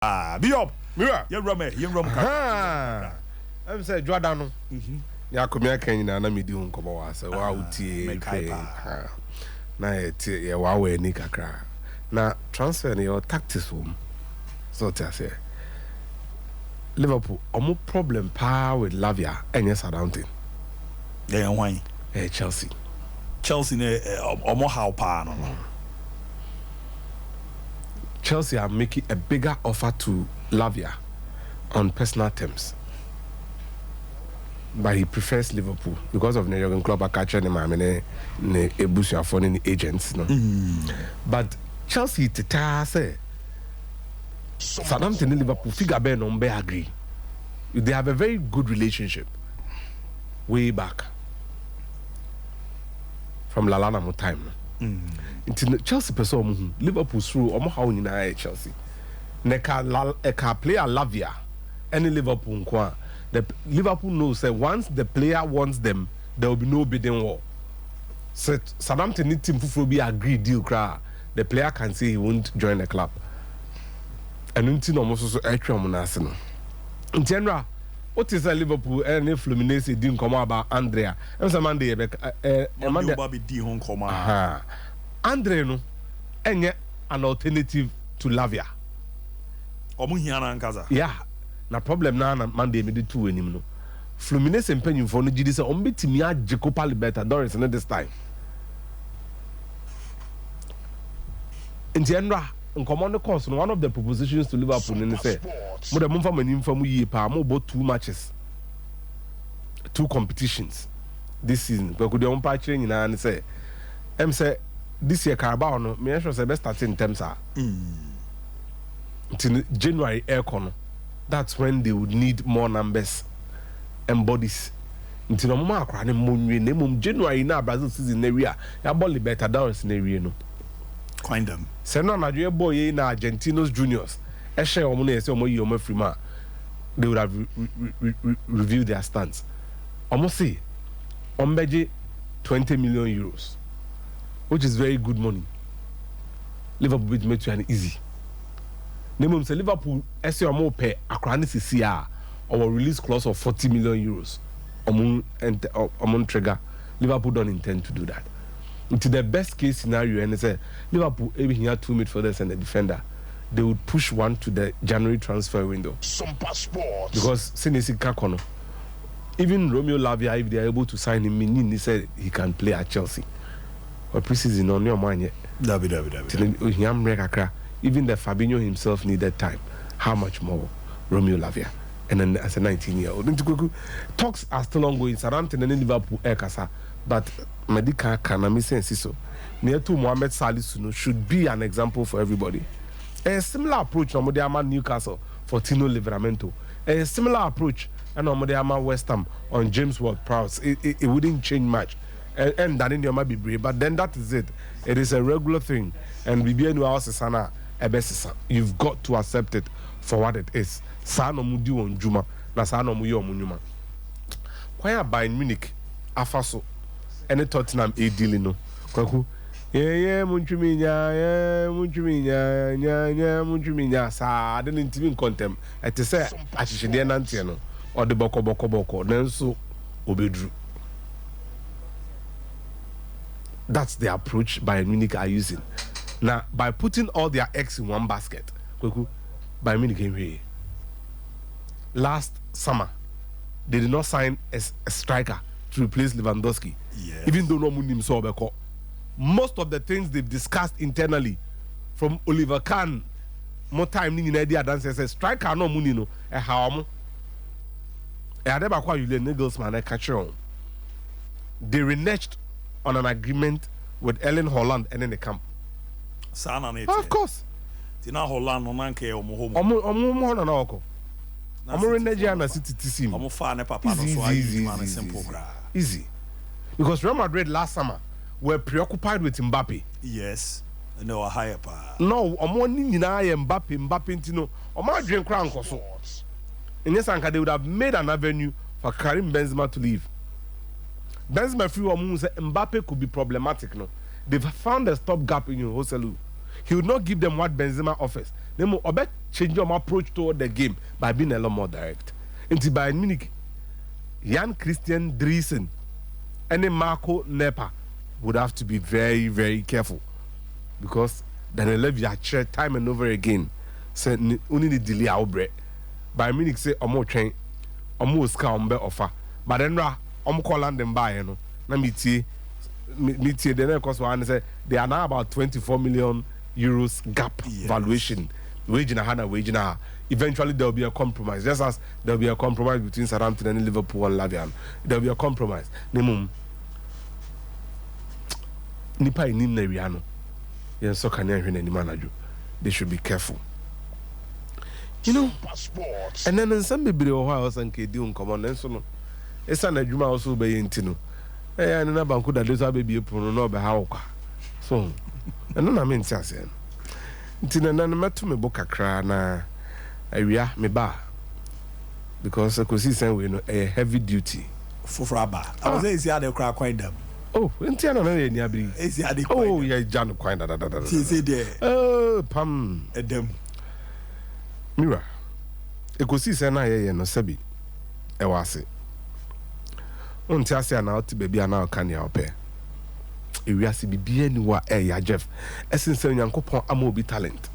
Be up. You're rum. I'm saying Jordan. Ya kumya Kenya na midi unkomo wa se wa utie na ye wa we ni kakra na transfer ni your tactics home so to say Liverpool omo problem pa with Lavia enye Southampton why Chelsea ne omo how pa no Chelsea are making a bigger offer to Lavia on personal terms. But he prefers Liverpool because of the Jurgen Klopp catcher ne ebusu afọ ne agents no. But Chelsea teta say Southampton and Liverpool figure be no be agree. They have a very good relationship way back from Lalana mo time. Into Chelsea person Liverpool through omo how nyina Chelsea. Ne ka player Lavia any Liverpool nkwa. The Liverpool knows that once the player wants them, there will be no bidding war. So Southampton need team to be agree deal. The player can say he won't join the club. And until almost so extra monasino. In general, what is a Liverpool and Fluminense didn't come about Andrea? And some Monday, Andrea no, and yet an alternative to Lavia. Yeah. Na problem na Monday me de two enim no Fluminense mpanyimfo no gidi se on betimi agye Copa Libertadores no this time in general nkomo no course no one of the propositions to Liverpool ni say mo de mo fa manimfa mu yie pa mo bo 2 matches 2 competitions this season but could you pa kire nyina ni say say this year Carabao no me sure say best start in terms until January aircon. That's when they would need more numbers and bodies. Until no more crying in January now Brazil season area. Ya ball Libertadores in area no. Coin them. Send on a boy in Argentinos juniors. Eshe omune se omo yi omo frima. They would have reviewed their stance. Almost say ombeje 20 million euros, which is very good money. Liverpool will make you an easy. Nemum say Liverpool ese omo pay akra ne sisia or release clause of 40 million euros. Omon trigger. Liverpool don't intend to do that. Into the best case scenario, and say Liverpool maybe here 2 midfielders and a defender, they would push one to the January transfer window. SOMPA Sports. Because Senesi Kakono, even Romeo Lavia, if they are able to sign him, he said he can play at Chelsea. Or preseason on your mind yet. Even the Fabinho himself needed time. How much more Romeo Lavia? And then as a 19-year-old. Talks are still ongoing. Southampton and Liverpool but Medica Kanami sense so. Near to Mohamed Salisu should be an example for everybody. A similar approach on Modiama Newcastle for Tino Livramento. A similar approach and on Modiama West Ham on James Ward-Prowse. It wouldn't change much. And that in your might be brave, but then that is it. It is a regular thing. And BBN house sana. You've got to accept it for what it is. Sano mudi on Juma, na sano muyo munyuma. Kwaya Bayern Munich, afaso, any Tottenham a dealing no. Kwaku, munchuminya, sa, I didn't even contem. It is a ashishide nantiano, or the boko, then so obedru. That's the approach Bayern Munich are using. Now, by putting all their eggs in one basket, Bayern Munich came here. Last summer, they did not sign a striker to replace Lewandowski. Yes. Even though no money so most of the things they've discussed internally, from Oliver Kahn, more time in idea than says striker no money no a harm. They reneged on an agreement with Erling Haaland and in the camp. Of course. Tina Holland no nanke omo home. Omo na oko. Omo renege na city team. Omo fa ne papa no so I simple gra. Easy. Because Real Madrid last summer were preoccupied with Mbappe. Yes. And they were higher pa. No, omo ni nyina Mbappe ntino. Omo adwen kra nkoso. In yes anka they would have made an avenue for Karim Benzema to leave. Benzema free omo say Mbappe could be problematic no. They've found a stopgap in Joselu. He would not give them what Benzema offers. Nemo obe change your approach toward the game by being a lot more direct. Into Bayern Munich, Jan Christian Driesen and Marco Nepa would have to be very, very careful because Daniel Levy had time and over again said only the delay outbreak. Bayern Munich say omo train, omo scout offer, but then omo call them buy na metie the next cost one say they are now about 24 million euros gap valuation. Wage na hana wage na. Eventually there will be a compromise. Just as there will be a compromise between Southampton and Liverpool and Lavian. There will be a compromise. Nemum nipa inim na wiano. Yen so kan ehwe na manager. They should be careful. You know, and then some bebre o ha o san ke di unkomo na so no. Esa na adwuma also be yenti no. Eh na banku da leso abebie pono no be ha okwa. So, eno na me ntiase. Ntina na meto me boka kra na awia me ba because I could see some we know a heavy duty Fufraba. I was easy at the crack quite them. oh ntiana na ni abri Easy at the oh yeah jano quite da see there. oh pam Them. mira I could see some na ye no sabi e wase unti ase na oti baby na kan ya ope ewiase bibia ni wa ya Jeff esense nyankopon amobi talent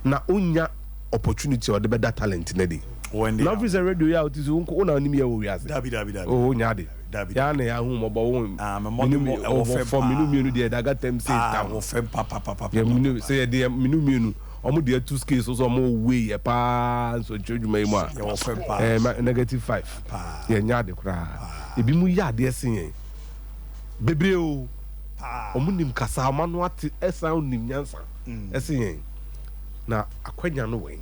na onya opportunity or the better talent nedi love is a radio out is unko na onim ya wo wiase Dabi oh nyade ya na ya hu mobo wo me mo for minu de daga tem say down wo fem papa ya minu say de minu omo de two skills so omo we ya pa so chojuma imu a ya wo fem pa -5 ya nyade kura ebi mu ya de sen bebre o omo nim kasa manu ati esa onim nyansa esen na akwanya no wen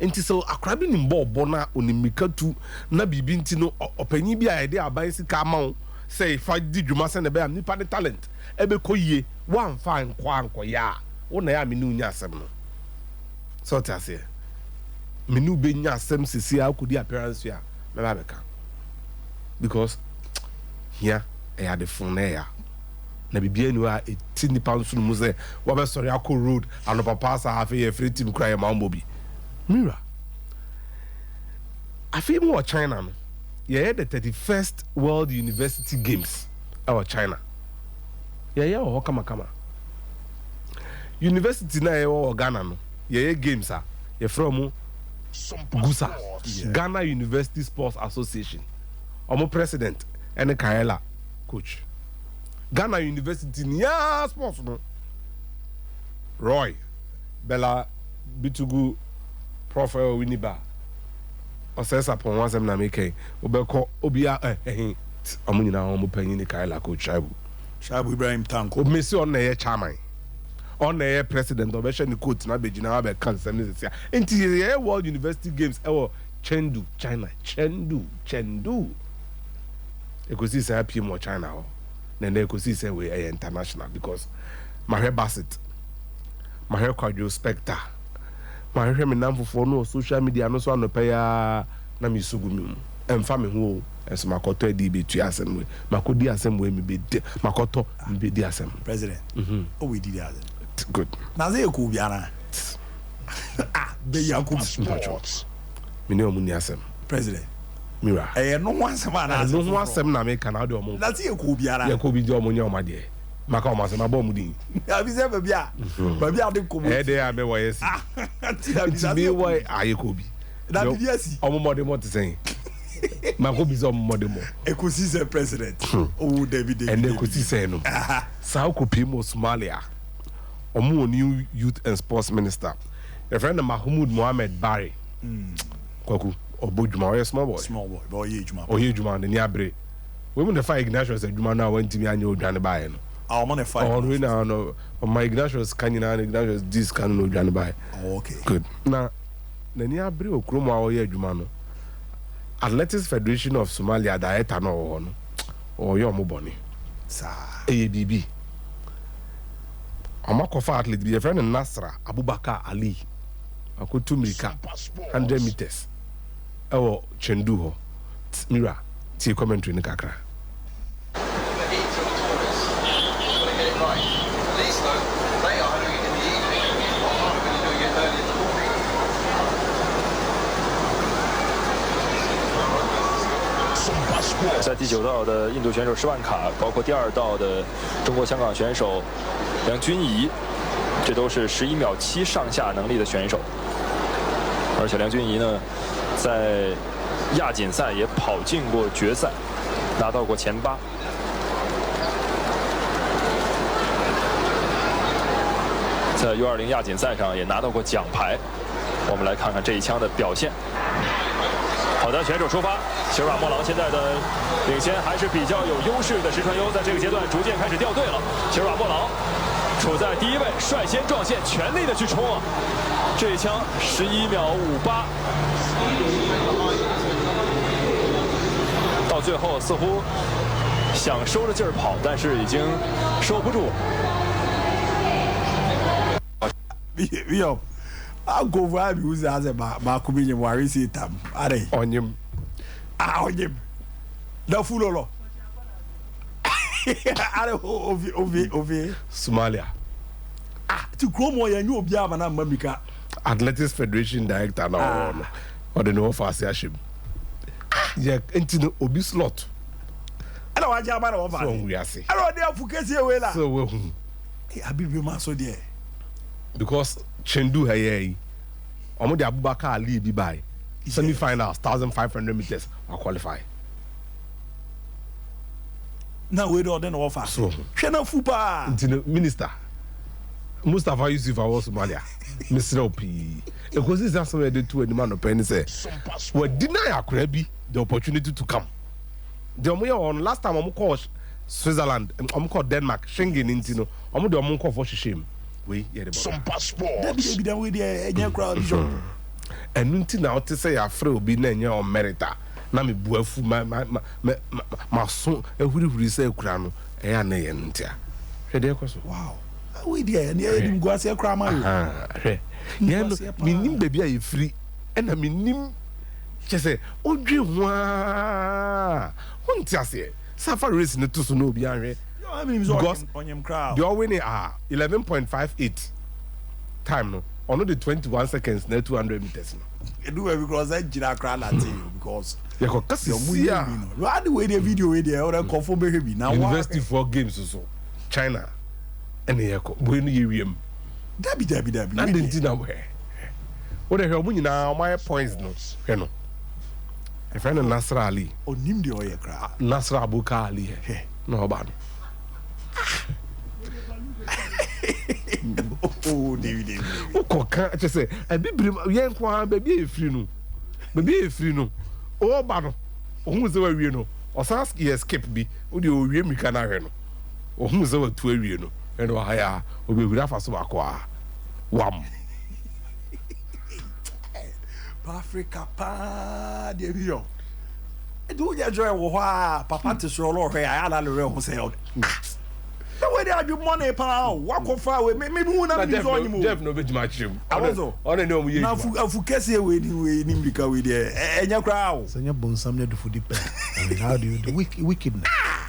enti so akra bi nim bɔ na onimika tu na bibi nti no opanyi bi a yɛde aban sika ma wo say fa di dwuma sɛ na bɛ am nipa de talent ebe koyie wan fa nkɔ ya wo na ya me nu nya asɛm no so ta se me nu be nya asɛm sisi akodi appearance ya me ba bɛka because here ɛyɛ de fun na ya na bibia ni wa eti nipa nso mu sɛ wa bɛ sɔre akɔ road ano papa sa afi yɛ free team kra yɛ ma mbobi mira afi mu wɔ China no yɛ the 31st World University Games ɛwɔ China yɛ wɔ kama university na yɛ wɔ Ghana no yɛ games a yɛ from Gusa Ghana University Sports Association ɔmo president ɛne Kaela coach Ghana University niya sports no Roy Bella Bitugu Profile Winiba Osesa pon wansem na make obekọ obia ɔmo nyina ɔmo panyin ne Kaela coach Shaibu Ibrahim Tanko obmesi on na ye chairman on na ye president obehwe ne coach na begina ba kan sem ne sia enti ye World University Games ɛwɔ Chengdu China Chengdu ekosi say PM wɔ China ho na ekosi say we international because mahwe Bassett mahwe Kwadwo Spectre mahwe me namfofo no social media no so anopa ya na me sugu mi emfa me ho enso makoto edi betu asem we makodi asem we me be makoto me be di asem president oh we did that good na ze ku biara be yakub me ne omu ni asem president mira no ho asem na no ho asem na me kana de omu na ze ku biara ya ko bi di omu nya omu de maka omu asem abo omu din ya bi se ba bia de ko de ya me wo yes ti me wo aye ko bi na bi yes omu mo de mo te sen mako bi zo omu mo de mo ekosi se president oh David and ekosi se no sa ko pimo Somalia omu new youth and sports minister your friend Mahmoud Mohammed Barry kwaku obodwuma o small boy but oye dwuma ne ni abre we mun the fire Ignatius adwuma na wantimi anya odwane bae no I'm on a fight. Oh, we now no. My Ignatius Kanyina, Ignatius this can no Jan by. Okay. Good. Now, the near Brio Chroma or Jumano. Athletics Federation of Somalia, Dieta no or your Moboni. Sa ABB. Amakofa athlete be a friend in Nasra, Abubakar Ali. I could 2 Mika 100 meters. Oh, Chenduho. Mira, see commentary in the Kakra. 在第9道的印度选手施万卡，包括第2道的中国香港选手梁君怡，这都是11秒7上下能力的选手。而且梁君怡呢，在亚锦赛也跑进过决赛，拿到过前8。在U20亚锦赛上也拿到过奖牌。我们来看看这一枪的表现。好的，选手出发，齐尔瓦莫朗现在的领先还是比较有优势的。石川优在这个阶段逐渐开始掉队了。齐尔瓦莫朗处在第1位，率先撞线，全力的去冲啊！这一枪11秒58，到最后似乎想收着劲儿跑，但是已经收不住。Yo, I'll go for it because as a Makubin Warisi Tam. Are they? On him. On him. The full. Are Somalia. To Chromo, and you be a man, Mamika. Athletics Federation Director now. Or the no fast yashim. Yeah, into Obi slot. I don't want your man over. So we are saying. I don't dare focus away. So I be my so dear. Because Chendu Haye, Omodi Abubakar Ali be by semi-finals, 1,500 meters, are qualify. Now we don't offer. So, Channel Fupa. Minister Mustafa Yusuf, I was Somalia. Mr. O.P. Because this is somewhere the two and the man of penny say, well, deny Akrebi the opportunity to come. The on last time I'm called Switzerland, I'm called Denmark, Schengen, Intino, I'm the call for shame. We SOMPA Sports. That be the crowd. And until now, to say a frail be name on merita. Na me buafu my son, and who say crown, and a ntia. Wow. We dear, and you go see a crama. Yeah, meaning baby, I free, and I mean him. She say, oh, you want to say, Safari is not to know behind. I mean, because on your crowd. The winning are 11.58 time no. Only the 21 seconds na 200 meters no. You do it because I did not crowd at you because you go cause your movie. Right the way the video with the other confirm baby now. University 4 games so China and the echo when you wiem. Dabi. And the dinner where. What the hell when you now my points no. You know. A friend of Nasra Ali. On him the oil crowd. Nasra Abuka Ali. No bad. Oh, David. Oh, can't just say, I be young one, baby, a free no. Oh, but who's the way you know? Or Saski escape be, would you hear me can I know? Or who's over to a you know? And why will be with us aqua. Wham. Africa, pa, David. Do you enjoy what Papa to show or I had a real sale? The way they have your money, pal. Walk off far away. Maybe we'll not be on you. Jeff, no bit much. I also. I don't know. We now for Cassie waiting because we there. And your crowd. So you're born somewhere to food. I mean, how do you do wickedness?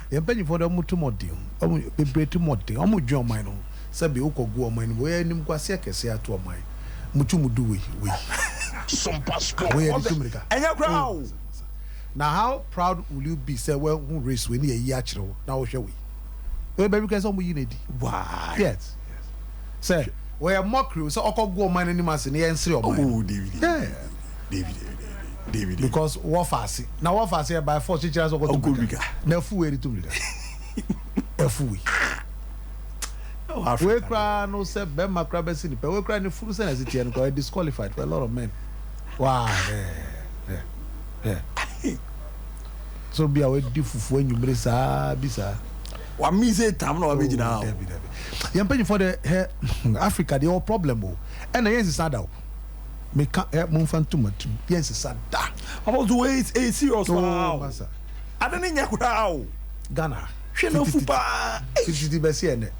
You're paying for the mutumodio. Be bread to motti. I'm with John Mino. Sabi Oko go mine. Where him Quasiaka say to a mine. Mutumu do we. SOMPA Sports. Where are the and your crowd. Now, how proud will you be? Say, well, who race when you're yachro? Now, shall we? Well, baby, because I'm with why? Yes. Say, we're mockery, so I'll go mine any mass in the answer. Oh, David. Yeah. David. Because what fast now, what fast here by 4 teachers or go bigger. No fool, ready to me. A fool. Oh, we cry no, sir, Ben Macrabes in the pay. We cry the full sense as it and disqualified for a lot of men. Wow. Yeah. So be away different when you brace bisa. What me say time no be now. You paying for the Africa the whole problem and yes is sad out. Me can't help move fan too much. Yes is sad. About the way it's a serious wow. I don't think you crowd. Ghana. She no fupa. 50%